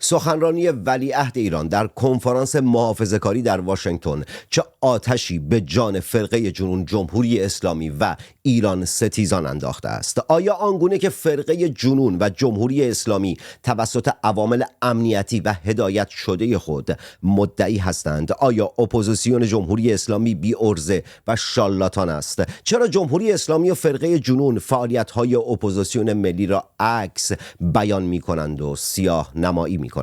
سخنرانی ولیعهد ایران در کنفرانس محافظه‌کاری در واشنگتن چه آتشی به جان فرقه جنون جمهوری اسلامی و ایران ستیزان انداخته است. آیا آنگونه که فرقه جنون و جمهوری اسلامی توسط عوامل امنیتی و هدایت شده خود مدعی هستند، آیا اپوزیسیون جمهوری اسلامی بی عرضه و شالاتان است؟ چرا جمهوری اسلامی و فرقه جنون فعالیت‌های اپوزیسیون ملی را عکس بیان می‌کنند و سیاه نمایی می‌کنند؟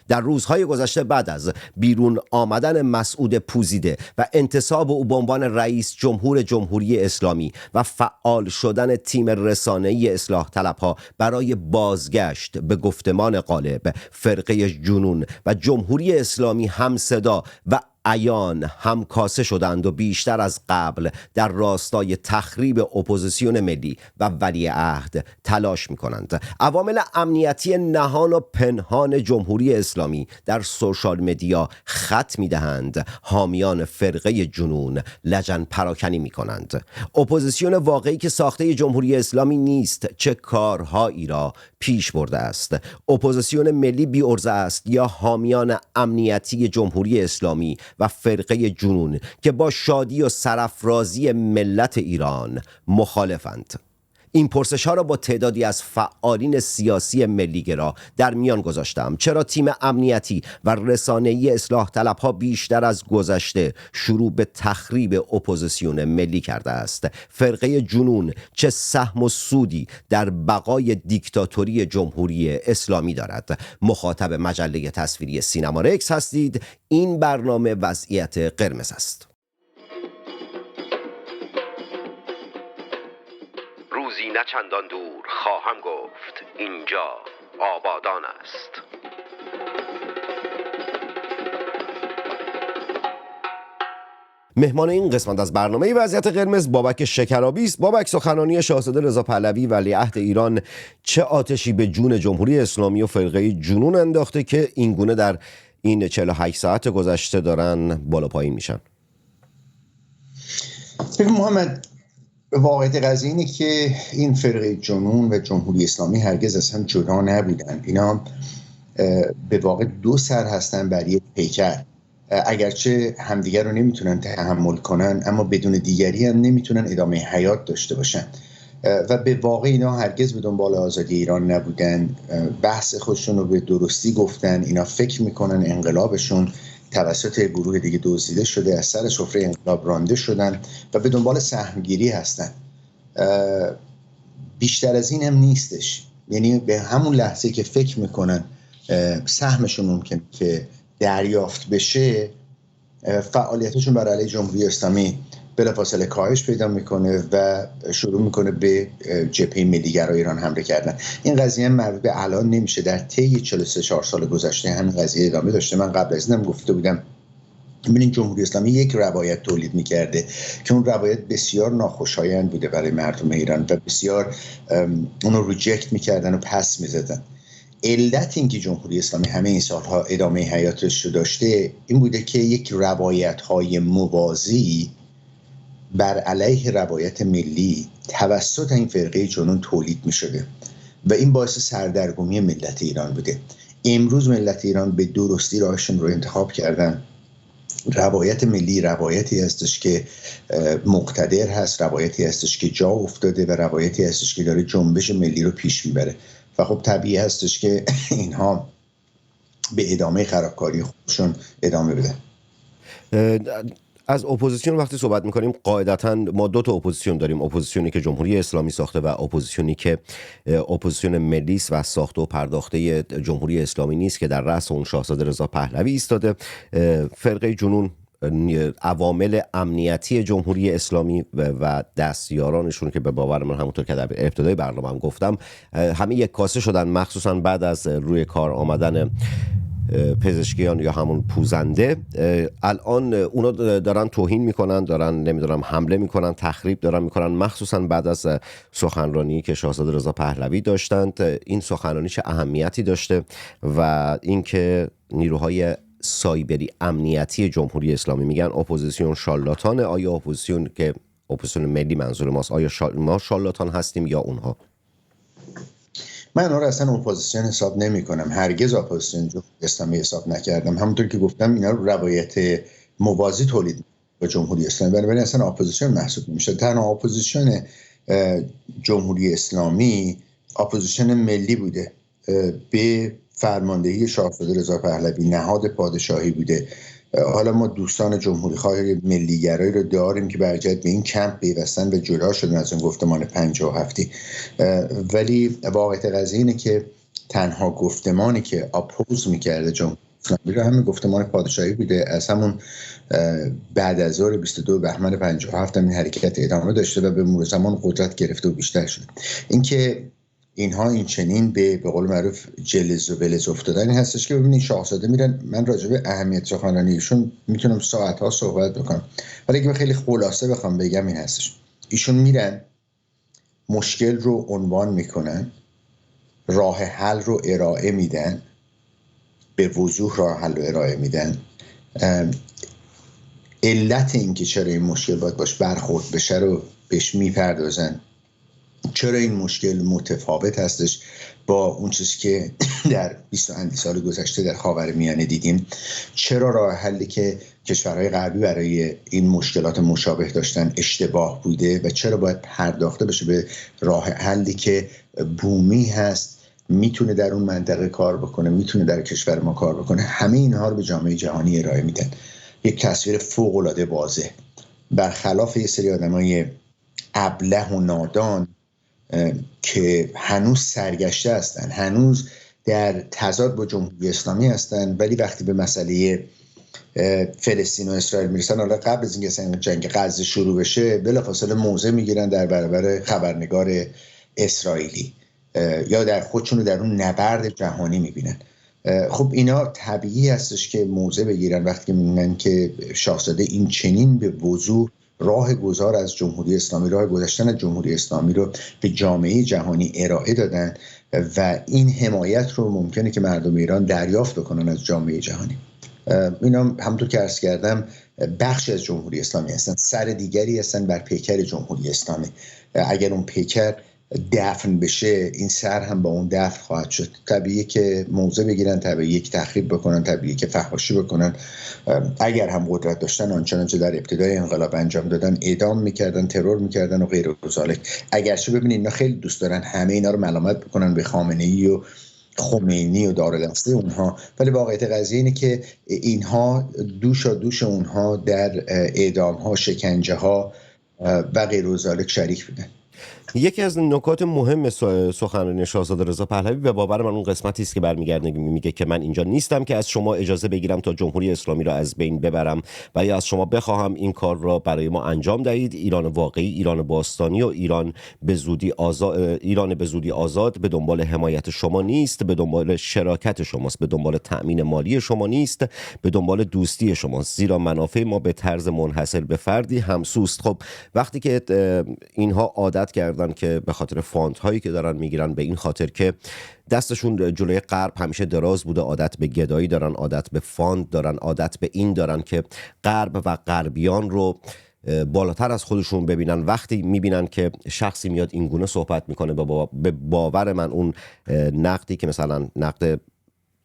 در روزهای گذشته بعد از بیرون آمدن مسعود پوزیده و انتصاب او به عنوان رئیس جمهور جمهوری اسلامی و فعال شدن تیم رسانه‌ای اصلاح طلبها برای بازگشت به گفتمان غالب، فرقه جنون و جمهوری اسلامی هم صدا و عیان همکاسه شدند و بیشتر از قبل در راستای تخریب اپوزیسیون ملی و ولیعهد تلاش می‌کنند. عوامل امنیتی نهان و پنهان جمهوری اسلامی در سوشال مدیا خط می‌دهند، حامیان فرقه جنون لجن پراکنی می‌کنند. اپوزیسیون واقعی که ساخته جمهوری اسلامی نیست چه کارهایی را پیش برده است. اپوزیسیون ملی بی عرضه است یا حامیان امنیتی جمهوری اسلامی و فرقه جنون که با شادی و سرافرازی ملت ایران مخالفند؟ این پرسش ها را با تعدادی از فعالین سیاسی ملیگرا در میان گذاشتم. چرا تیم امنیتی و رسانه‌ای اصلاح طلب ها بیشتر از گذشته شروع به تخریب اپوزیسیون ملی کرده است؟ فرقه جنون چه سهم و سودی در بقای دیکتاتوری جمهوری اسلامی دارد؟ مخاطب مجله تصویری سینما رکس هستید. این برنامه وضعیت قرمز است. روزی نه چندان دور خواهم گفت اینجا آبادان است. مهمان این قسمت از برنامه وضعیت قرمز بابک شکرابی است. بابک، سخنرانی شاهزاده رضا پهلوی ولیعهد ایران چه آتشی به جون جمهوری اسلامی و فرقه جنون انداخته که این گونه در این 48 ساعت گذشته دارن بالا پایین میشن؟ محمد، واقعیت قضیه اینه که این فرقه جنون و جمهوری اسلامی هرگز از هم جدا نبودن. اینا به واقع دو سر هستن بر یک پیکر. اگرچه همدیگر رو نمیتونن تحمل کنن، اما بدون دیگری هم نمیتونن ادامه حیات داشته باشن و به واقع اینا هرگز به دنبال آزادی ایران نبودن. بحث خودشون رو به درستی گفتن. اینا فکر میکنن انقلابشون توسط گروه دیگه دزدیده شده، از سر سفره انقلاب رانده شدن و به دنبال سهمگیری هستن. بیشتر از این هم نیستش. یعنی به همون لحظه که فکر میکنن سهمشون ممکن که دریافت بشه، فعالیتشون بر علیه جمهوری اسلامی بلافاصله کاهش پیدا میکنه و شروع میکنه به جبهه ملیگرای ایران حمله کردن. این قضیه مربوط به الان نمیشه، در طی 43 سال گذشته همین قضیه ادامه داشته. من قبل از اینم گفته بودم ببینید جمهوری اسلامی یک روایت تولید میکرده که اون روایت بسیار ناخوشایند بوده برای مردم ایران و بسیار اونو ریجکت میکردن و پس میزدن. علت این که جمهوری اسلامی همه این سالها ادامه حیاتش رو داشته این بوده که یک روایت‌های موازی بر علیه روایت ملی توسط این فرقه جنون تولید می شده و این باعث سردرگمی ملت ایران بوده. امروز ملت ایران به درستی راهشون رو انتخاب کردن. روایت ملی روایتی هستش که مقتدر هست، روایتی هستش که جا افتاده و روایتی هستش که داره جنبش ملی رو پیش میبره و خب طبیعی هستش که اینها به ادامه خرابکاری خودشون ادامه بدن. از اپوزیسیون وقتی صحبت میکنیم قاعدتاً ما دو تا اپوزیسیون داریم، اپوزیسیونی که جمهوری اسلامی ساخته و اپوزیسیونی که اپوزیسیون ملی است و ساخته و پرداخته جمهوری اسلامی نیست که در رأس اون شاهزاده رضا پهلوی ایستاده. فرقه جنون عوامل امنیتی جمهوری اسلامی و دستیارانشون که به باور من همونطور که در ابتدای برنامه هم گفتم همه یک کاسه شدن، مخصوصا بعد از روی کار آمدن پزشکیان یا همون پوزنده. الان اونا دارن توهین میکنن، دارن نمیدونم حمله میکنن، تخریب دارن میکنن، مخصوصا بعد از سخنرانی که شاهزاده رضا پهلوی داشتند. این سخنرانی چه اهمیتی داشته و اینکه نیروهای سایبری امنیتی جمهوری اسلامی میگن اپوزیسیون شالاتان، آیا اپوزیسیون که اپوزیسیون ملی منظور ماست، آیا ما شالاتان هستیم یا اونها؟ من اونا رو اصلا اپوزیسیون حساب نمی‌کنم، هرگز اپوزیسیون جمهوری اسلامی حساب نکردم. همونطور که گفتم اینا رو روایت موازی تولید با جمهوری اسلامی، بنابراین اصلا اپوزیسیون محسوب نمیشه. تنها اپوزیسیون جمهوری اسلامی اپوزیسیون ملی بوده، به فرماندهی شاهزاده رضا پهلوی، نهاد پادشاهی بوده. حالا ما دوستان جمهوری خواه ملیگرایی رو داریم که برجت به این کمپ پیوستن و جدا شدن از اون گفتمان 57، ولی واقعیت قضیه اینه که تنها گفتمانی که اپوز میکرده جمهوری اسلامی رو همین گفتمان پادشاهی بوده. از همون بعد از ظهر 22 بهمن 57 این حرکت ادامه داشته و به مرور زمان قدرت گرفته و بیشتر شده. اینکه اینها این چنین به قول معروف جلز و ولز افتادن این هستش که ببینید شاهزاده میرن، من راجع به اهمیت سخنرانی ایشون میتونم ساعت‌ها صحبت بکنم، ولی اگه خیلی خلاصه بخوام بگم این هستش: ایشون میرن مشکل رو عنوان میکنن، راه حل رو ارائه میدن، به وضوح راه حل رو ارائه میدن، علت این که چرا این مشکل باید باش برخورد بشه رو بهش میپردازن، چرا این مشکل متفاوت هستش با اون چیزی که در 20 اندی سال گذشته در خاورمیانه دیدیم، چرا راه حلی که کشورهای غربی برای این مشکلات مشابه داشتن اشتباه بوده و چرا باید پرداخته بشه به راه حلی که بومی هست، میتونه در اون منطقه کار بکنه، میتونه در کشور ما کار بکنه. همه اینها رو به جامعه جهانی ارائه میدن. یک تصویر فوق‌العاده واضح، برخلاف یه سری آدمای ابله و نادان که هنوز سرگشته هستن، هنوز در تضاد با جمهوری اسلامی هستن، ولی وقتی به مسئله فلسطین و اسرائیل میرسن، حالا قبل از اینکه جنگ غزه شروع بشه بلافاصله موضع میگیرن در برابر خبرنگار اسرائیلی یا در خودشون رو در اون نبرد جهانی میبینن. خب اینا طبیعی هستش که موضع بگیرن وقتی که میبینن که شاهزاده این چنین به وضوح راه گذار از جمهوری اسلامی، راه گذشتن از جمهوری اسلامی رو به جامعه جهانی ارائه دادن و این حمایت رو ممکنه که مردم ایران دریافت بکنن از جامعه جهانی. اینا همونطور که عرض کردم بخشی از جمهوری اسلامی هستن، سر دیگری هستن بر پیکر جمهوری اسلامی. اگر اون پیکر دفن بشه، این سر هم با اون دفن خواهد شد. طبیعیه که موضع بگیرن، طبیعیه که تخریب بکنن، طبیعیه که فحاشی بکنن. اگر هم قدرت داشتن آنچنان که در ابتدای انقلاب انجام دادن، اعدام میکردن، ترور میکردن و غیره و ذالک. اگرچه ببینید اینا خیلی دوست دارن همه اینا رو ملامت بکنن به خامنه‌ای و خمینی و دارالدسته اونها، ولی واقعیت قضیه اینه که اینها دوش اونها در اعدام ها، شکنجه ها و غیره و ذالک شریک بودن. یکی از نکات مهم سخنرانی شاهزاده رضا پهلوی به باور من اون قسمتی است که برمیگرده میگه که من اینجا نیستم که از شما اجازه بگیرم تا جمهوری اسلامی را از بین ببرم و یا از شما بخواهم این کار را برای ما انجام دهید. ایران واقعی، ایران باستانی و ایران به زودی آزاد به دنبال حمایت شما نیست، به دنبال شراکت شماست، به دنبال تأمین مالی شما نیست، به دنبال دوستی شماست، زیرا منافع ما به طرز منحصر به فردی همسوست. خب وقتی که اینها عادت کردن که به خاطر فاند هایی که دارن میگیرن، به این خاطر که دستشون جلوی غرب همیشه دراز بوده، عادت به گدایی دارن، عادت به فاند دارن، عادت به این دارن که غرب و غربیان رو بالاتر از خودشون ببینن. وقتی میبینن که شخصی میاد این گونه صحبت میکنه، به باور من اون نقدی که مثلا نقد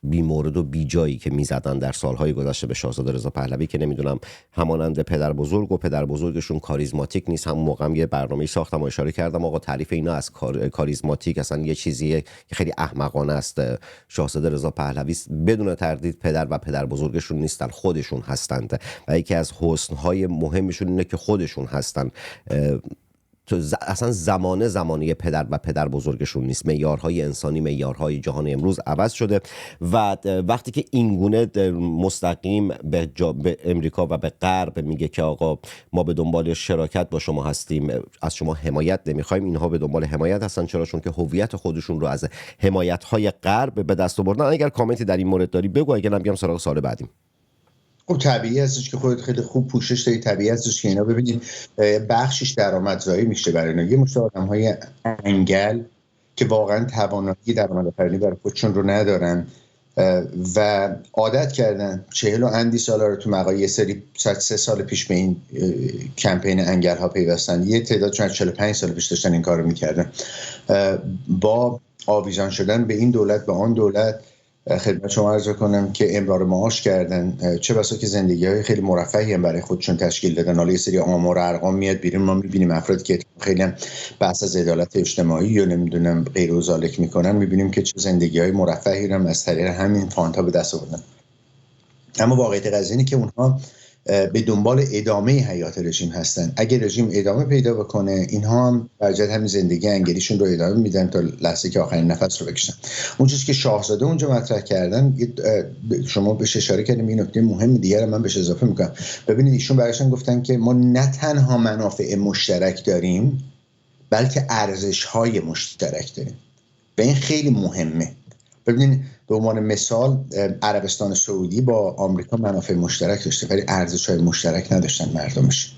بی مورد و بی جایی که میزدن در سالهای گذشته به شاهزاده رضا پهلوی که نمیدونم همانند پدر بزرگ و پدر بزرگشون کاریزماتیک نیست، همون موقع هم یه برنامه‌ای ساختم و اشاره کردم آقا تعریف اینا از کاریزماتیک اصلا یه چیزیه که خیلی احمقانه است. شاهزاده رضا پهلوی بدون تردید پدر و پدر بزرگشون نیستن، خودشون هستند و یکی از حسن‌های مهمشون اینه که خودشون هستن. اصلا زمانه پدر و پدر بزرگشون نیست. معیارهای انسانی، معیارهای جهان امروز عوض شده و وقتی که اینگونه مستقیم به امریکا و به غرب میگه که آقا ما به دنبال شراکت با شما هستیم، از شما حمایت نمیخوایم، اینها به دنبال حمایت هستن. چرا؟ چون که هویت خودشون رو از حمایت‌های غرب به دست آوردن. اگر کامنتی در این مورد داری بگو، اگر نمیگم سراغ سوال بعدیم. خب طبیعی هستش که خودت خیلی خوب پوشش داری، طبیعی هستش که اینا ببینید بخشش درآمدزایی میشه برای اینا. یه مشت آدم‌های انگل که واقعا توانایی درآمدآفرینی برای خودشون رو ندارن و عادت کردن 40 و اندی سال رو تو مقایه، یه سری 3 سال پیش به این کمپین انگل ها پیوستن، یه تعداد چون 45 سال پیش داشتن این کار رو میکردن، با آویزان شدن به این دولت به آن دولت خدمت شما عرض کنم که امرار معاش کردن، چه بسا که زندگی‌های خیلی مرفهی هم برای خودشون تشکیل دادن. حالا یه سری آمار و ارقام میاد بیرون، ما می‌بینیم افرادی که خیلی بحث از عدالت اجتماعی یا نمیدونم غیر و ذالک میکنن، می‌بینیم که چه زندگی‌های مرفهی هم از طریق همین فاندها به دست آوردن. اما واقعیت قضیه اینه که اونها به دنبال ادامه حیات رژیم هستن. اگه رژیم ادامه پیدا بکنه، اینها هم برجت همین زندگی انگلیشون رو ادامه میدن تا لحظه که آخرین نفس رو بکشن. اون چیزی که شاهزاده اونجا مطرح کردن، شما بهش اشاره کردیم، این نکته مهم دیگه رو من بهش اضافه میکنم. ببینید ایشون براشون گفتن که ما نه تنها منافع مشترک داریم، بلکه ارزش‌های مشترک داریم و این خیلی مهمه. ببینید به عنوان مثال عربستان سعودی با آمریکا منافع مشترک داشته ولی ارزش‌های مشترک نداشتن مردمش.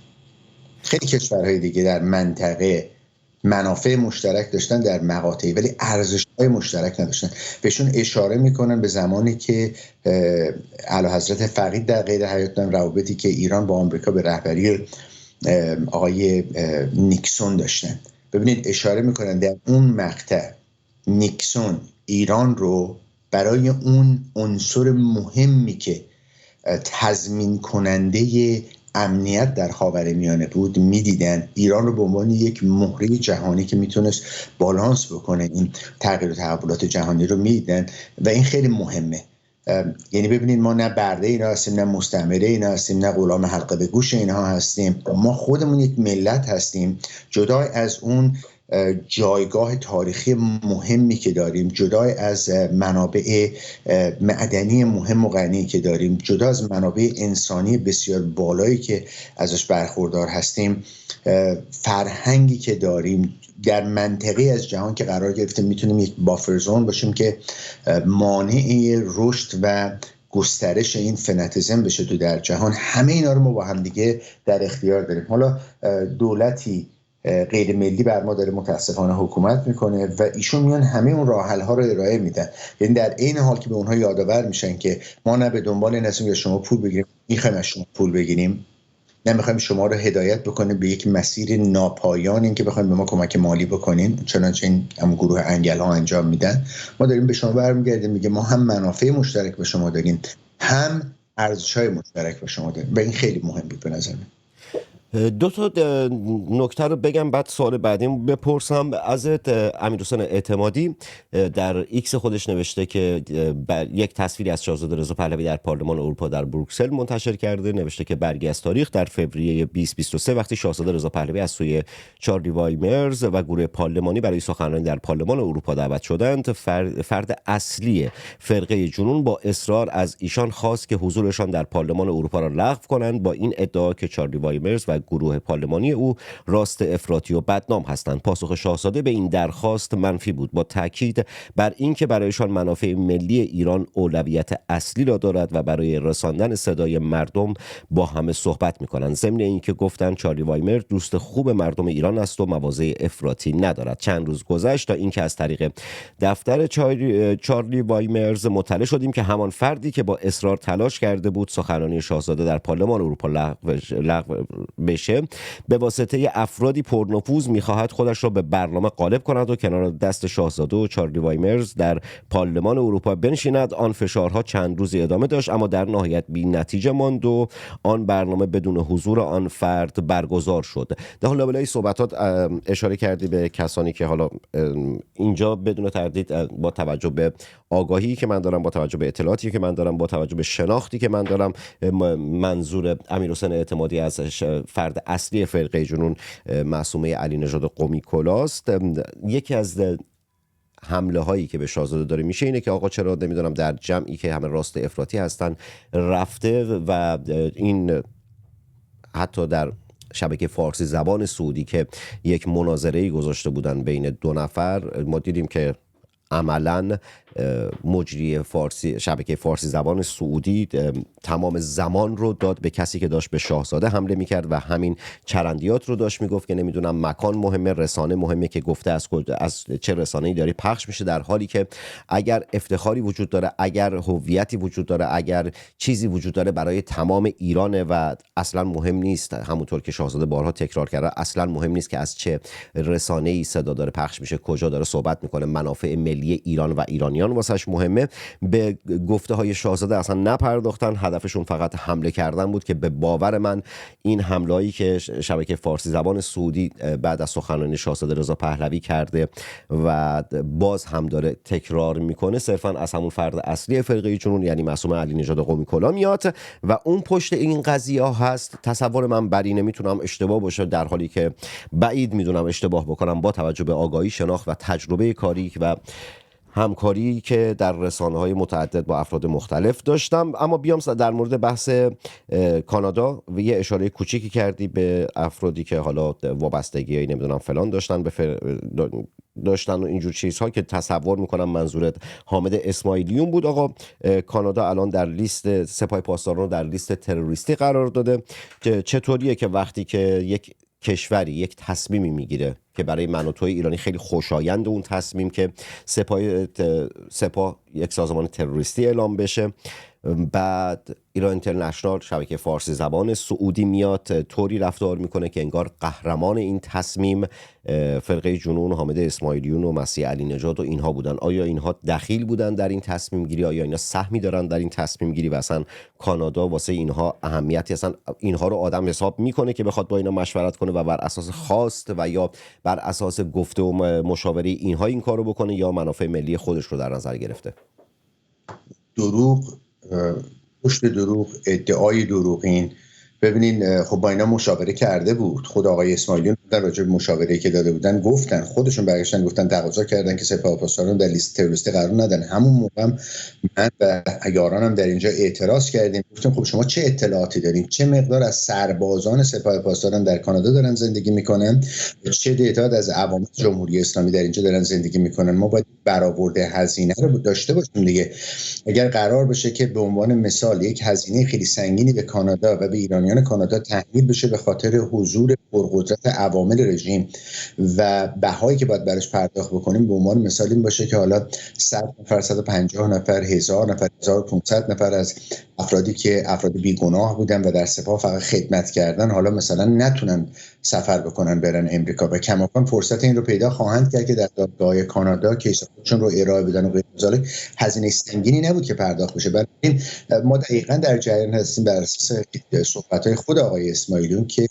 خیلی کشورهای دیگه در منطقه منافع مشترک داشتن در مقاطعی ولی ارزش‌های مشترک نداشتن. بهشون اشاره میکنن به زمانی که اعلیحضرت فقید در قید حیات بودن، روابطی که ایران با آمریکا به رهبری آقای نیکسون داشتن. ببینید اشاره میکنن در اون مقطع نیکسون ایران رو برای اون عنصر مهمی که تضمین کننده امنیت در خاورمیانه بود میدیدن، ایران رو به عنوان یک مهره جهانی که میتونست بالانس بکنه این تغییر و تحولات جهانی رو میدیدن و این خیلی مهمه. یعنی ببینید ما نه برده اینا هستیم، نه مستعمره اینا هستیم، نه غلام حلقه به گوش اینها هستیم. ما خودمون یک ملت هستیم، جدا از اون جایگاه تاریخی مهمی که داریم، جدا از منابع معدنی مهم و غنی که داریم، جدا از منابع انسانی بسیار بالایی که ازش برخوردار هستیم، فرهنگی که داریم در منطقه از جهان که قرار گرفته میتونیم یک بافر زون باشیم که مانع رشد و گسترش این فناتیزم بشه تو در جهان. همه اینا رو ما با هم دیگه در اختیار داریم. حالا دولتی غیر ملی بر ما داره متاسفانه حکومت میکنه و ایشون میان همه اون راه حل ها رو ارائه میدن. یعنی در عین حال که به اونها یادآور میشن که ما نه به دنبال این هستیم که شما پول بگیریم، میخوایم از شما پول بگیریم، نه میخوایم شما رو هدایت بکنیم به یک مسیر ناپایان این که بخوایم به ما کمک مالی بکنین چنانچه این هم گروه انگل ها انجام میدن. ما داریم به شما برمیگردیم میگه ما هم منافع مشترک به شما داریم، هم ارزش‌های مشترک به شما داریم و این خیلی مهم بود به نظر من. دو تا نکته رو بگم بعد سوال بعدیم بپرسم ازت. امیرحسین اعتمادی در ایکس خودش نوشته که یک تصویری از شاهزاده رضا پهلوی در پارلمان اروپا در بروکسل منتشر کرده. نوشته که برگی از تاریخ در فوریه 2023 وقتی شاهزاده رضا پهلوی از سوی چارلی وایمرز و گروه پارلمانی برای سخنرانی در پارلمان اروپا دعوت شدند، فرد اصلی فرقه جنون با اصرار از ایشان خواست که حضورشان در پارلمان اروپا را لغو کنند، با این ادعا که چارلی وایمرز و گروه پارلمانی او راست افراطی و بدنام هستند. پاسخ شاهزاده به این درخواست منفی بود، با تاکید بر اینکه برایشان منافع ملی ایران اولویت اصلی را دارد و برای رساندن صدای مردم با همه صحبت می‌کنند. ضمن اینکه گفتند چارلی وایمر دوست خوب مردم ایران است و مواضع افراطی ندارد. چند روز گذشت تا اینکه از طریق دفتر چارلی وایمرز مطلع شدیم که همان فردی که با اصرار تلاش کرده بود سخنرانی شاهزاده در پارلمان اروپا لغو بشه، به واسطه افرادی پرنفوذ میخواهد خودش را به برنامه غالب کند و کنار دست شاهزاده و چارلی وایمرز در پارلمان اروپا بنشیند. آن فشارها چند روزی ادامه داشت اما در نهایت بی نتیجه ماند و آن برنامه بدون حضور آن فرد برگزار شد. در حال لابلای صحبتات اشاره کردی به کسانی که حالا اینجا بدون تردید با توجه به آگاهی که من دارم، با توجه به اطلاعاتی که من دارم، با توجه به شناختی که من دارم، منظور امیرحسین اعتمادی از فرد اصلی فرقه جنون معصومه علی نژاد قمی کلاست. یکی از حمله هایی که به شاهزاده داره میشه اینه که آقا چرا نمیدونم در جمعی که همه راست افراطی هستن رفته و این حتی در شبکه فارسی زبان سعودی که یک مناظره‌ای گذاشته بودن بین دو نفر، ما دیدیم که عملاً مجری فارسی شبکه فارسی زبان سعودی تمام زمان رو داد به کسی که داشت به شاهزاده حمله میکرد و همین چرندیات رو داشت میگفت که نمیدونم مکان مهمه، رسانه مهمه که گفته از چه رسانه‌ای داری پخش میشه، در حالی که اگر افتخاری وجود داره، اگر هویتی وجود داره، اگر چیزی وجود داره برای تمام ایرانه و اصلا مهم نیست، همونطور که شاهزاده بارها تکرار کرده، اصلا مهم نیست که از چه رسانه‌ای صدا داره پخش میشه، کجا داره صحبت میکنه، منافع ملی ایران و ایرانیان واسش مهمه. به گفته های شاهزاده اصلا نپرداختن، هدفشون فقط حمله کردن بود که به باور من این حملهایی که شبکه فارسی زبان سعودی بعد از سخنرانی شاهزاده رضا پهلوی کرده و باز هم داره تکرار میکنه صرفا از همون فرد اصلی فرقه جنون یعنی معصومه علی نژاد قمی کلا میاد و اون پشت این قضیه هست. تصور من بر اینه، میتونم اشتباه باشه، در حالی که بعید میدونم اشتباه بکنم با توجه به آگاهی، شناخت و تجربه کاری و همکاری که در رسانه‌های متعدد با افراد مختلف داشتم. اما بیام در مورد بحث کانادا و یه اشاره کوچیکی کردی به افرادی که حالا وابستگیایی نمیدونم فلان داشتن و اینجور چیزها که تصور میکنم منظورت حامد اسماعیلیون بود. آقا کانادا الان در لیست سپاه پاسداران رو در لیست تروریستی قرار داده. چطوریه که وقتی که یک کشوری یک تصمیمی میگیره که برای من و توی ایرانی خیلی خوشایند اون تصمیم که سپاه یک سازمان تروریستی اعلام بشه، بعد ایران اینترنشنال شبکه فارسی زبان سعودی میاد طوری رفتار میکنه که انگار قهرمان این تصمیم فرقه جنون، حامد اسماعیلیون و مسیح علی نژاد و اینها بودن. آیا اینها دخیل بودن در این تصمیم گیری؟ آیا اینا سهمی دارن در این تصمیم گیری و اصلا کانادا واسه اینها اهمیتی، اصلا اینها رو آدم حساب میکنه که بخواد با اینا مشورت کنه و بر اساس خواست و یا بر اساس گفته و مشاوره اینها این کارو بکنه، یا منافع ملی خودش رو در نظر گرفته؟ پشت دروغ، ادعای دروغین. ببینین خب با اینا مشاوره کرده بود. خود آقای اسماعیلیون در راجع به مشاوره‌ای که داده بودن گفتن، خودشون برگشتن گفتن تقاضا کردن که سپاه پاسداران در لیست تروریستی قرار ندن. همون موقع من و یارانم در اینجا اعتراض کردیم، گفتیم خب شما چه اطلاعاتی دارین؟ چه مقدار از سربازان سپاه پاسداران در کانادا دارن زندگی میکنن؟ چه تعداد از عوامل جمهوری اسلامی در اینجا دارن زندگی میکنن؟ ما باید برآورده هزینه رو داشته باشیم دیگه. اگر قرار بشه که به عنوان مثال یک هزینه خیلی سنگینی به کانادا و به ایرانیان کانادا تحمیل بشه به خاطر حضور پرقدرت عوامل رژیم و بهایی که باید براش پرداخت بکنیم، به عنوان مثال این باشه که حالا 100 نفر، 150 نفر، 1000 نفر، 1500 نفر از افرادی که افراد بیگناه بودن و در سپاه فقط خدمت کردن حالا مثلا نتونن سفر بکنن برن امریکا و کماکان فرصت این رو پیدا خواهند کرد که در دادگاه کانادا کیس خودشون رو ارائه بدن و غیر ذالک. هزینه سنگینی نبود که پرداخت بشه. بنابراین ما دقیقاً در جریان هستیم بر اساس صحبت‌های خود آقای اسماعیلیون که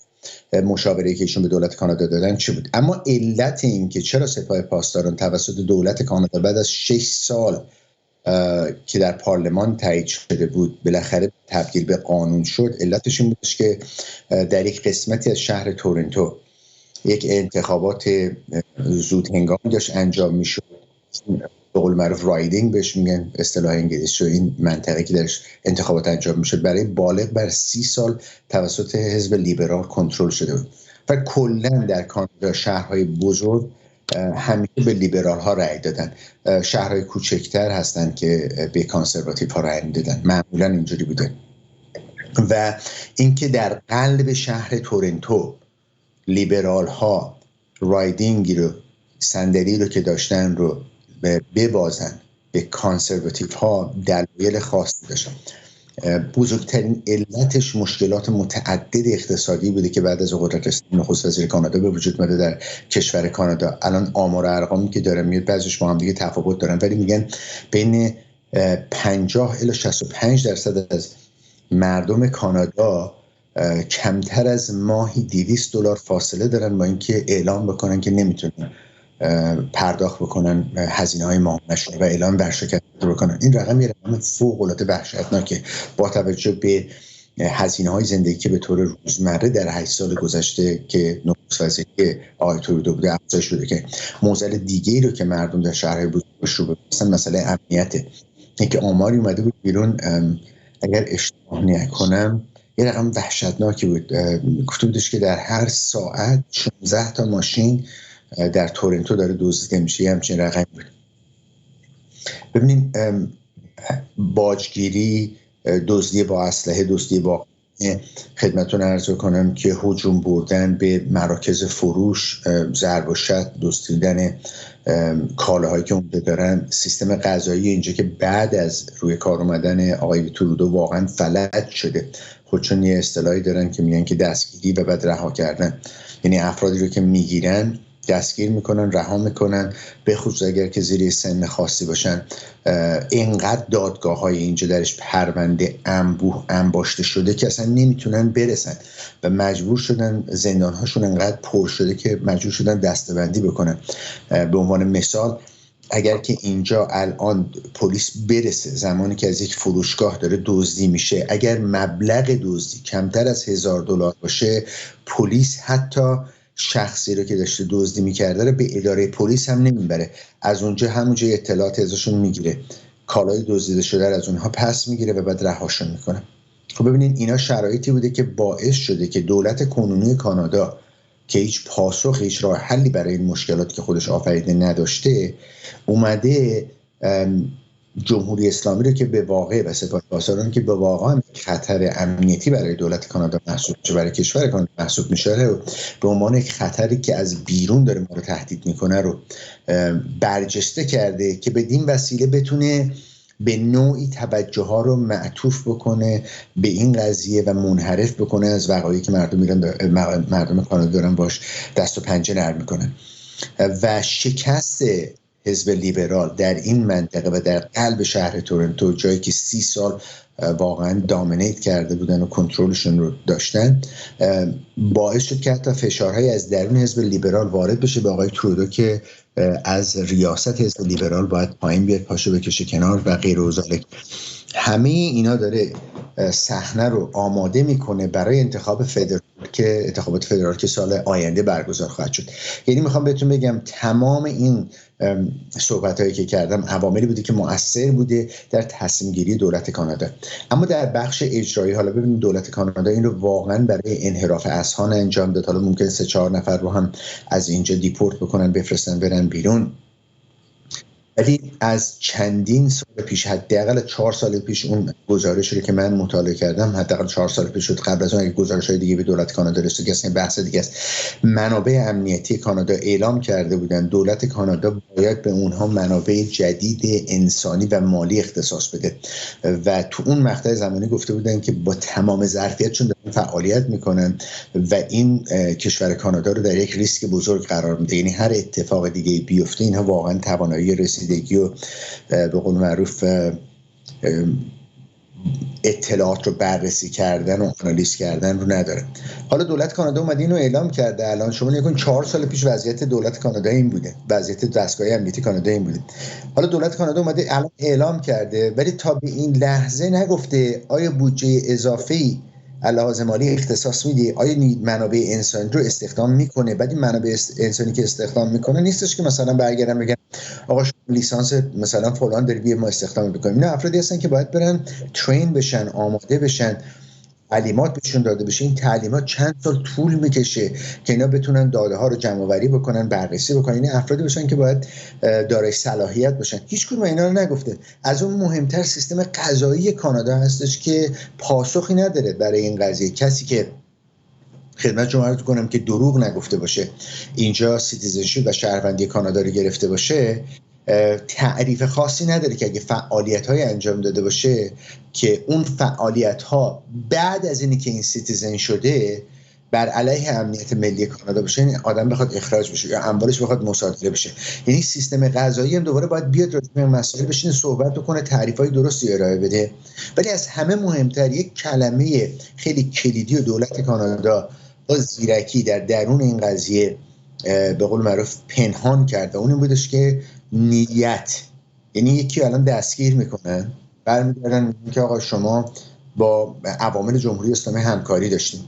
مشاوره‌ای که ایشون به دولت کانادا دادن چی بود. اما علت این که چرا سپاه پاسداران توسط دولت کانادا بعد از 6 سال که در پارلمان تایید شده بود بالاخره تبدیل به قانون شد، علتش این بود که در یک قسمتی از شهر تورنتو یک انتخابات زود هنگامی داشت انجام میشد، به قول معروف رایدینگ بهش میگن اصطلاح انگلیسی، این منطقه که درش انتخابات انجام میشد برای بالغ بر 30 سال توسط حزب لیبرال کنترل شده بود و کلا در کانادا شهرهای بزرگ همیشه به لیبرال ها رأی دادن. شهرهای کوچکتر هستن که به کانسرواتیو ها رأی دادن، معمولا اینجوری بوده. و اینکه در قلب شهر تورنتو لیبرال ها رایدینگی رو، صندلی رو که داشتن رو ببازن به کانسرواتیو ها، دلایل خاصی داشتن. بزرگترین علتش مشکلات متعدد اقتصادی بوده که بعد از قدرت رسیدن نخست وزیر کانادا به وجود اومده در کشور کانادا. الان آمار و ارقامی که دارن میاد بعضیش با هم دیگه تفاوت دارن، ولی میگن بین 50 الی 65% از مردم کانادا کمتر از ماهی $200 فاصله دارن با اینکه اعلام بکنن که نمیتونن پرداخت بکنن هزینه‌های ماهانه‌شون و اعلام ورشکست بکنن. این رقم یه رقم فوق‌العاده وحشتناکه با توجه به هزینه‌های زندگی که به طور روزمره در 8 سال گذشته که نخست وزیری آقای ترودو بوده افزایش شده. که موزل دیگه‌ای رو که مردم در شهرهای بزرگ رو ببینن مسئله امنیته. اینکه آماری اومده بود بیرون، اگر اشتباه نکنم یه رقم وحشتناکی بود، گفته بودش که در هر ساعت 16 تا ماشین در تورنتو داره دزدیده میشه، همچین رقمی بود. ببینید باجگیری، دزدی با اسلحه، دزدی با خدمتتون عرض کنم که هجوم بردن به مراکز فروش، ضرب و شتم، دزدیدن کالاهایی که اونجا دارن، سیستم قضایی اینجا که بعد از روی کار اومدن آقای ترودو واقعا فلج شده. خودشون یه اصطلاحی دارن که میگن که دستگیری و بعد رها کردن، یعنی افرادی رو که میگیرن دستگیر میکنن، رها میکنن، به خصوص اگر که زیر سن خاصی باشن. اینقدر دادگاه های اینجا درش پرونده انبوه انباشته شده که اصلا نمیتونن برسن و مجبور شدن، زندان هاشون انقدر پر شده که مجبور شدن دسته‌بندی بکنن. به عنوان مثال اگر که اینجا الان پلیس برسه زمانی که از یک فروشگاه داره دزدی میشه، اگر مبلغ دزدی کمتر از $1000 باشه، پلیس حتی شخصی رو که داشته دزدی میکرده رو به اداره پلیس هم نمیبره، از اونجا همونجا اطلاعات ازشون میگیره، کالای دزدیده شده رو از اونها پس میگیره و بعد رهاشون میکنه. خب ببینید اینا شرایطی بوده که باعث شده که دولت کنونی کانادا که هیچ پاسخ، هیچ راه حلی برای این مشکلاتی که خودش آفریده نداشته، اومده جمهوری اسلامی رو که به واقع و سپاهپاسداران که به واقع خطر امنیتی برای دولت کانادا محسوب میشه، برای کشور کانادا محسوب میشه، به عنوان یک خطری که از بیرون داره ما رو تهدید میکنه رو برجسته کرده که بدین وسیله بتونه به نوعی توجه ها رو معطوف بکنه به این قضیه و منحرف بکنه از وقایعی که مردم کانادا دارن باش دست و پنجه نرم میکنن. و شکست حزب لیبرال در این منطقه و در قلب شهر تورنتو، جایی که 30 سال واقعا دامینیت کرده بودن و کنترلشون رو داشتن، باعث شد که حتی فشارهای از درون حزب لیبرال وارد بشه به آقای ترودو که از ریاست حزب لیبرال باید پایین بیاد، پاشو بکشه کنار و غیر و ذالک. همه اینا داره صحنه رو آماده میکنه برای انتخابات فدرال که سال آینده برگزار خواهد شد. یعنی میخوام بهتون بگم تمام این صحبت هایی که کردم عواملی بوده که مؤثر بوده در تصمیم گیری دولت کانادا. اما در بخش اجرایی، حالا ببینید دولت کانادا این رو واقعا برای انحراف اذهان انجام داد. حالا ممکنه 3-4 نفر رو هم از اینجا دیپورت بکنن، بفرستن برن بیرون، ولی از چندین سال پیش، حداقل 4 سال پیش، اون گزارشی رو که من مطالعه کردم حداقل 4 سال پیش شد، قبل از اون اگه گزارش‌های دیگه به دولت کانادا رسید که اصلا بحث دیگه است، منابع امنیتی کانادا اعلام کرده بودن دولت کانادا باید به اونها منابع جدید انسانی و مالی اختصاص بده و تو اون مقطع زمانی گفته بودن که با تمام ظرفیتشون دارن فعالیت میکنن و این کشور کانادا رو در یک ریسک بزرگ قرار میده. یعنی هر اتفاق دیگه بیفته اینها واقعا توانایی رسیدگی و به قول معروف اطلاعات رو بررسی کردن و آنالیز کردن رو نداره. حالا دولت کانادا اومده اینو اعلام کرده. الان شما نگاه کن 4 سال پیش وضعیت دولت کانادا این بوده، وضعیت دستگاه امنیتی کانادا این بوده. حالا دولت کانادا اومده الان اعلام کرده، ولی تا به این لحظه نگفته آیا بودجه اضافه‌ای لحاظ مالی اختصاص میده، آیا منابع انسانی رو استخدام میکنه. بعد این منابع انسانی که استخدام میکنه نیستش که مثلا برگردن بگن آقا شما لیسانس مثلا فلان داری بیا ما استخدام بکنیم. اینا افرادی هستن که باید برن ترین بشن، آماده بشن، تعلیمات بهشون داده بشه. این تعلیمات چند سال طول میکشه که اینا بتونن داده ها رو جمع آوری بکنن، بررسی بکنن. این افرادی باشن که باید دارای صلاحیت باشن. هیچ کدوم اینا رو نگفته. از اون مهمتر سیستم قضایی کانادا هستش که پاسخی نداره برای این قضیه. کسی که خدمت شما عرض کنم که دروغ نگفته باشه، اینجا سیتیزنشیپ و شهروندی کانادا رو گرفته باشه، تعریف خاصی نداره که اگه فعالیت‌های انجام داده باشه که اون فعالیت‌ها بعد از اینی که این سیتیزن شده بر علیه امنیت ملی کانادا باشه، این آدم بخواد اخراج بشه یا اموالش بخواد مصادره بشه. یعنی سیستم قضایی هم دوباره باید بیاد راجع به مسائل بشینه صحبت بکنه، تعریف‌های درستی ارائه بده. ولی از همه مهمتر یک کلمه خیلی کلیدی و دولت کانادا با زیرکی در درون این قضیه به قول معروف پنهان کرده، اون این بودش که نیت. یعنی یکی الان دستگیر میکنن، برمیگردن میگن که آقا شما با عوامل جمهوری اسلامی همکاری داشتیم.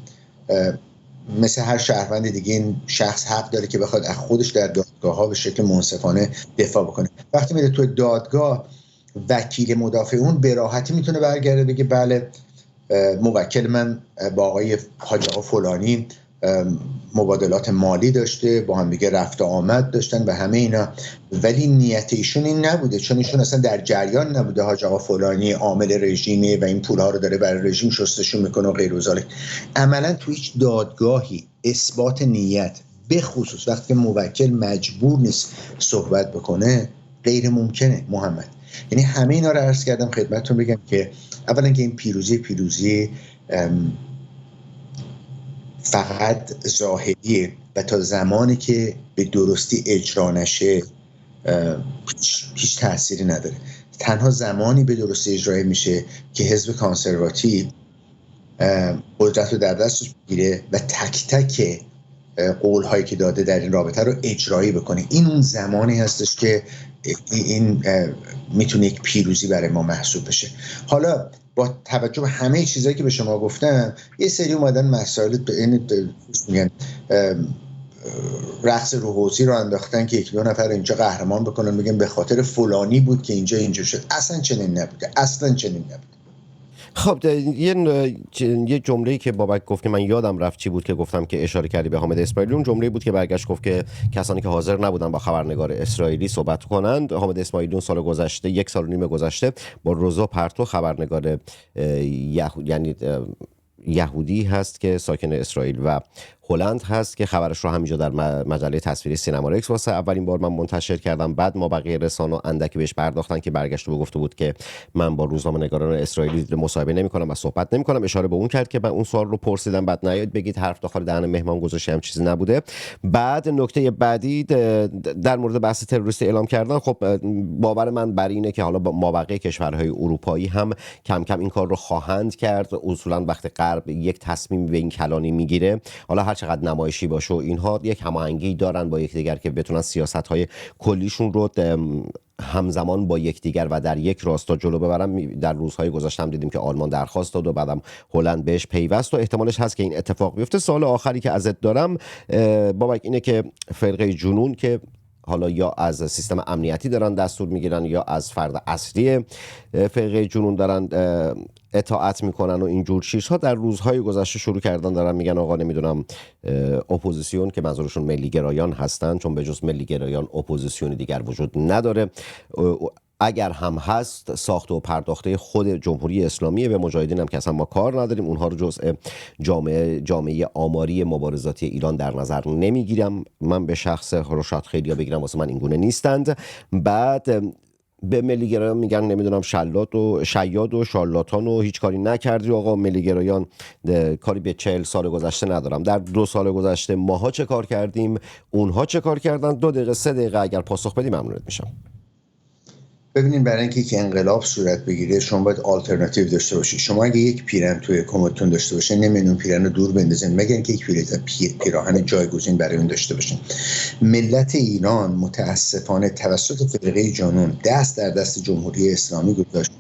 مثل هر شهروند دیگه این شخص حق داره که بخواد از خودش در دادگاه ها به شکل منصفانه دفاع بکنه. وقتی میره تو دادگاه، وکیل مدافع اون به راحتی میتونه برگرده بگه بله موکل من با آقای حاج آقا فلانی مبادلات مالی داشته، با هم دیگه رفت و آمد داشتن و همه اینا، ولی نیت ایشون این نبوده، چون ایشون اصلا در جریان نبوده حاج آقا فلانی عامل رژیمه و این پولها رو داره برای رژیم شستشون میکنه و غیر و ذالک. عملا تو هیچ دادگاهی اثبات نیت، به خصوص وقتی که موکل مجبور نیست صحبت بکنه، غیر ممکنه محمد. یعنی همه اینا رو عرض کردم خدمتتون بگم که اولا که این پیروزی فقط ظاهریه و تا زمانی که به درستی اجرا نشه هیچ تأثیری نداره. تنها زمانی به درستی اجرا میشه که حزب کانسرواتیو قدرت رو در دستش بگیره و تک تک قول هایی که داده در این رابطه رو اجرایی بکنه. این اون زمانی هستش که این میتونه یک پیروزی برای ما محسوب بشه. حالا با توجه به همه چیزایی که به شما گفتم، یه سری اومدن مسائل میگن رقص روحوزی رو انداختن که یک دو نفر اینجا قهرمان بکنن، میگن به خاطر فلانی بود که اینجا شد. اصلا چنین نبوده. خب یه جمله‌ای که بابک گفت که من یادم رفت چی بود، که گفتم که اشاره کردی به حامد اسماعیلی. اون جمله‌ای بود که برگشت گفت که کسانی که حاضر نبودن با خبرنگار اسرائیلی صحبت کنند. حامد اسماعیلی اون سال گذشته، 1 سال و نیم گذشته، با روزا پرتو خبرنگار یهودی هست که ساکن اسرائیل و هلند هست که خبرش رو همینجا در مجله تصویری سینما رکس واسه اولین بار من منتشر کردم. بعد ما بقیه رسانه‌ها اندکی بهش پرداختن که برگشت و گفته بود که من با روزنامه‌نگاران اسرائیلی مصاحبه نمی‌کنم و صحبت نمی‌کنم. اشاره به اون کرد که من اون سوال رو پرسیدم، بعد نیاد بگید حرف داخل دهن مهمان گذاشته، هم چیزی نبوده. بعد نکته بعدی در مورد بحث تروریستی اعلام کردن، خب باور من بر اینه که حالا ما بقیه کشورهای اروپایی هم کم کم این کار رو خواهند کرد. اصولا وقتی غرب یک تصمیم به این کلانی میگیره، حالا هر چقدر نمایشی باشه و اینها، یک هماهنگی دارن با یکدیگر که بتونن سیاست‌های کلیشون رو همزمان با یکدیگر و در یک راستا جلو ببرن. در روزهای گذشته هم دیدیم که آلمان درخواست داد و بعدم هلند بهش پیوست و احتمالش هست که این اتفاق بیفته. سوال آخری که ازت دارم بابک اینه که فرقه جنون که حالا یا از سیستم امنیتی دارن دستور میگیرن یا از فرد اصلی فرقه جنون دارن اطاعت میکنن و اینجور چیزها، در روزهای گذشته شروع کردن دارن میگن آقا نمیدونم اپوزیسیون، که منظورشون ملی گرایان هستن، چون به جز ملی گرایان اپوزیسیونی دیگر وجود نداره، اگر هم هست ساخته و پرداخته خود جمهوری اسلامیه. به مجاهدین هم که اصلا ما کار نداریم، اونها رو جزء جامعه آماری مبارزاتی ایران در نظر نمیگیرم. من به شخص شاید خیلیا بگیرم، واسه من اینگونه نیستند. بعد به ملیگرایان میگن نمیدونم شیاد و شارلاتان و هیچ کاری نکردی. آقا ملیگرایان کاری به 40 سال گذشته ندارم. در 2 سال گذشته ماها چه کار کردیم، اونها چه کار کردن؟ 2 دقیقه 3 دقیقه اگر پاسخ بدی ممنونت میشم. ببینید، برای اینکه یک انقلاب صورت بگیره شما باید آلترناتیو داشته باشید. شما اگه یک پیرن توی کمدتون داشته باشین، نمیدونم پیرن رو دور بندازین مگر اینکه یک پیراهن جایگزین برای اون داشته باشین. ملت ایران متاسفانه توسط فرقه جنون دست در دست جمهوری اسلامی گذاشت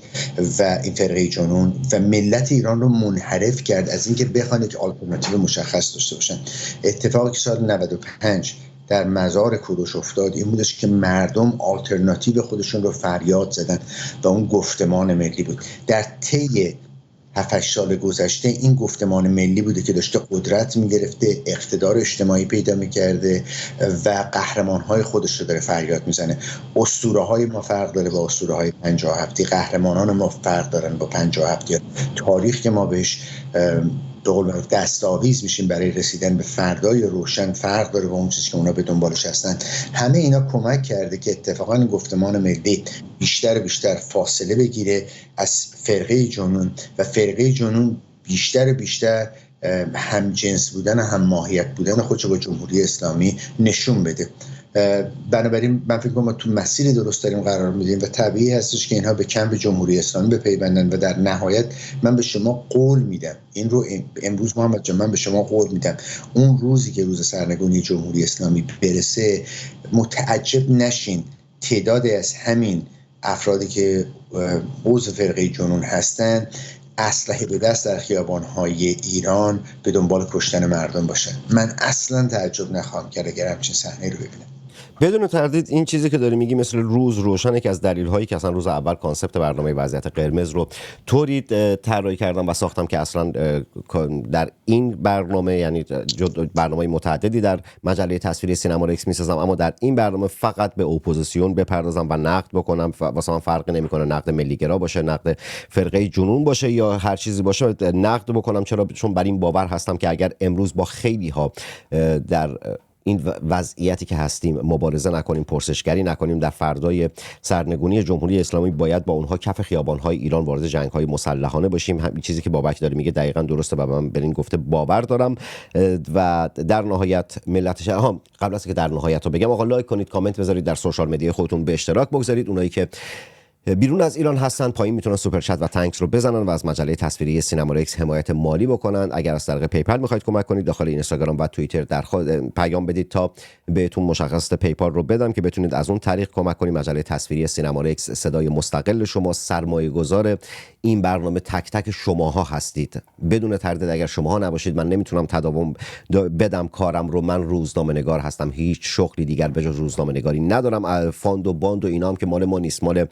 و این فرقه جنون و ملت ایران رو منحرف کرد از اینکه بخوان یک آلترناتیو مشخص داشته باشن. اتفاقی که سال 95 در مزار کوروش افتاد این بودش که مردم آلترناتیو خودشون رو فریاد زدن و اون گفتمان ملی بود. در طی 7-8 سال گذشته این گفتمان ملی بوده که داشته قدرت میگرفته، اقتدار اجتماعی پیدا میکرده و قهرمانهای خودش رو داره فریاد میزنه. اسطوره های ما فرق داره با اسطوره های 57، قهرمانان ما فرق دارن با 57. تاریخ که ما بهش دستاویز میشیم برای رسیدن به فردای روشن فرق داره با اون چیزی که اونا به دنبالش هستن. همه اینا کمک کرده که اتفاقا این گفتمان ملی بیشتر و بیشتر فاصله بگیره از فرقه جنون و فرقه جنون بیشتر و بیشتر هم جنس بودن و هم ماهیت بودن خودشو با جمهوری اسلامی نشون بده. بنابراین من فکر کنم ما تو مسیر درست داریم قرار میدیم و طبیعی هستش که اینها به کمپ جمهوری اسلامی بپیوندن و در نهایت من به شما قول میدم این رو امروز محمد جان، من به شما قول میدم اون روزی که روز سرنگونی جمهوری اسلامی برسه متعجب نشین تعدادی از همین افرادی که عضو فرقه جنون هستن اسلحه به دست در خیابان‌های ایران به دنبال کشتن مردم باشن. من اصلا تعجب نخواهم کرد اگر همچین صحنه رو ببینم. بدون تردید این چیزی که داری میگی مثل روز روشنه که از دلایلی که اصلا روز اول کانسپت برنامه وضعیت قرمز رو طوری طراحی کردم و ساختم که اصلا در این برنامه، یعنی برنامه متعددی در مجله تصویری سینما رکس میسازم، اما در این برنامه فقط به اپوزیسیون بپردازم و نقد بکنم. واسه من فرقی نمیکنه نقد ملیگرا باشه، نقد فرقه جنون باشه یا هر چیزی باشه، نقد بکنم. چرا؟ چون بر این باور هستم که اگر امروز با خیلی ها در این وضعیتی که هستیم مبارزه نکنیم، پرسشگری نکنیم، در فردای سرنگونی جمهوری اسلامی باید با اونها کف خیابان‌های ایران وارد جنگ‌های مسلحانه باشیم. همین چیزی که بابک داره میگه دقیقاً درسته و من به این گفته باور دارم. و در نهایت ملت قبل از که در نهایت رو بگم، آقا لایک کنید، کامنت بذارید، در سوشال مدیا خودتون به اشتراک بگذارید. اونایی که بیرون از ایران هستن پایین میتونن سوپر چت و تانکس رو بزنن و از مجله تصویری سینما رکس حمایت مالی بکنن. اگر از طریق پیپل میخواید کمک کنید، داخل اینستاگرام و توییتر در پیام بدید تا بهتون مشخصات پیپال رو بدم که بتونید از اون طریق کمک کنید. مجله تصویری سینما رکس صدای مستقل شما، سرمایه‌گذار این برنامه تک تک شماها هستید. بدون تردید اگر شماها نباشید من نمیتونم تداوم بدم کارم رو. من روزنامه‌نگار هستم، هیچ شغلی دیگر به جز روزنامه‌نگاری ندارم. فاند و باند و اینام که مال ما نیست، مال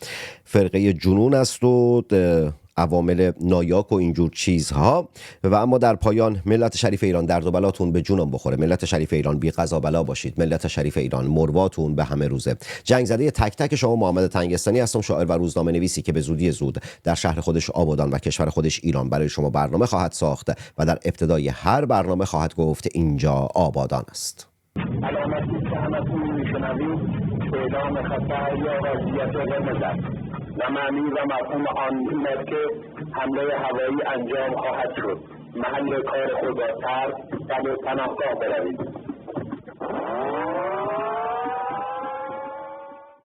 فرقه جنون است و عوامل نایاک و اینجور چیزها. و اما در پایان، ملت شریف ایران درد و بلاتون به جونم بخوره. ملت شریف ایران بی قضا بلا باشید. ملت شریف ایران مرواتون به همه روزه. جنگ زده تک تک شما محمد تنگستانی هستم، شاعر و روزنامه نویسی که به زودی زود در شهر خودش آبادان و کشور خودش ایران برای شما برنامه خواهد ساخت و در ابتدای هر برنامه خواهد گفت اینجا آبادان است. علامتی که همتون میشنوید اعلام خطر یا وضعیت قرمز است و معنی و مفهوم آن این است که حمله هوایی انجام خواهد شد. محل کار خود را ترک و به پناهگاه بروید.